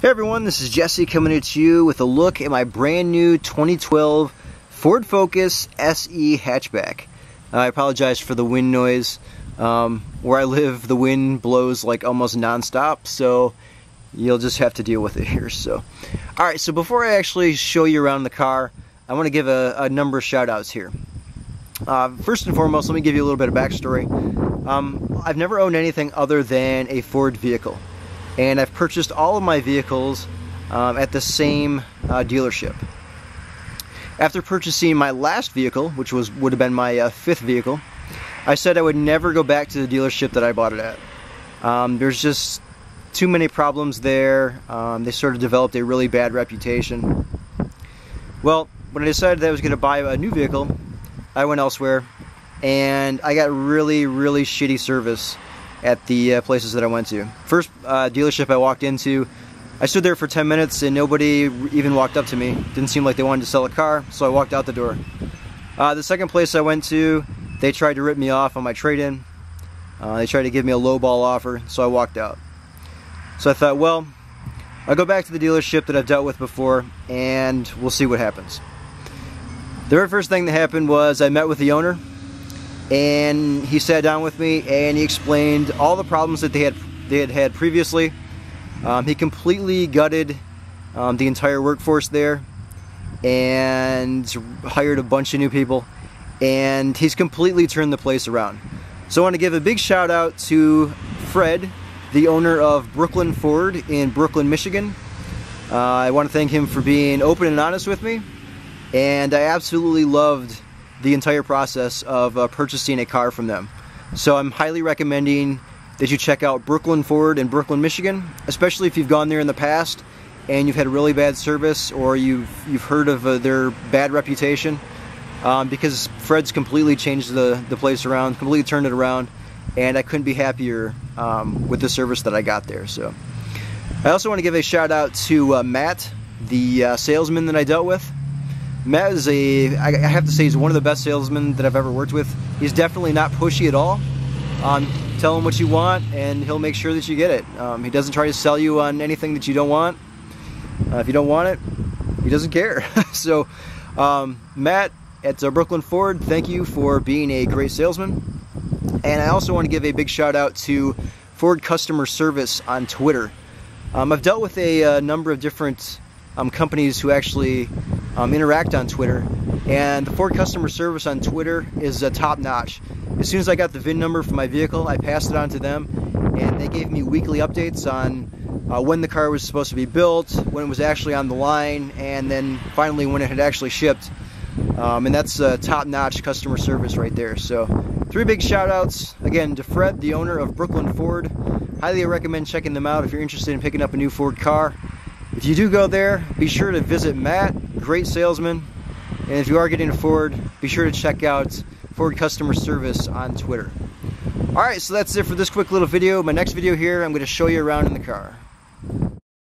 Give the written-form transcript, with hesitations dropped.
Hey everyone, this is Jesse coming at you with a look at my brand new 2012 Ford Focus SE hatchback. I apologize for the wind noise. Where I live, the wind blows like almost non-stop, so you'll just have to deal with it here. Alright, so before I actually show you around the car, I want to give a number of shout outs here. First and foremost, let me give you a little bit of backstory. I've never owned anything other than a Ford vehicle, and I've purchased all of my vehicles at the same dealership. After purchasing my last vehicle, which would have been my fifth vehicle, I said I would never go back to the dealership that I bought it at. There's just too many problems there. They sort of developed a really bad reputation. Well, when I decided that I was going to buy a new vehicle, I went elsewhere, and I got really shitty service at the places that I went to. First dealership I walked into, I stood there for 10 minutes and nobody even walked up to me. Didn't seem like they wanted to sell a car, so I walked out the door. The second place I went to, they tried to rip me off on my trade-in. They tried to give me a lowball offer, so I walked out. So I thought, well, I'll go back to the dealership that I've dealt with before and we'll see what happens. The very first thing that happened was I met with the owner, and he sat down with me and he explained all the problems that they had previously. He completely gutted the entire workforce there and hired a bunch of new people, and he's completely turned the place around. So I want to give a big shout out to Fred, the owner of Brooklyn Ford in Brooklyn, Michigan. I want to thank him for being open and honest with me, and I absolutely loved the entire process of purchasing a car from them. So I'm highly recommending that you check out Brooklyn Ford in Brooklyn, Michigan, especially if you've gone there in the past and you've had really bad service, or you've heard of their bad reputation, because Fred's completely changed the place around, completely turned it around, and I couldn't be happier with the service that I got there. So I also want to give a shout out to Matt, the salesman that I dealt with. Matt is I have to say, he's one of the best salesmen that I've ever worked with. He's definitely not pushy at all. Tell him what you want and he'll make sure that you get it. He doesn't try to sell you on anything that you don't want. If you don't want it, he doesn't care. So Matt at Brooklyn Ford, thank you for being a great salesman. And I also want to give a big shout out to Ford customer service on Twitter. I've dealt with a number of different companies who actually interact on Twitter, and the Ford customer service on Twitter is top-notch. As soon as I got the VIN number for my vehicle, I passed it on to them, and they gave me weekly updates on when the car was supposed to be built, when it was actually on the line, and then finally when it had actually shipped. And that's top-notch customer service right there. So 3 big shout-outs, again, to Fred, the owner of Brooklyn Ford. Highly recommend checking them out if you're interested in picking up a new Ford car. If you do go there, be sure to visit Matt, great salesman. And if you are getting a Ford, be sure to check out Ford customer service on Twitter. Alright, so that's it for this quick little video. My next video here, I'm going to show you around in the car.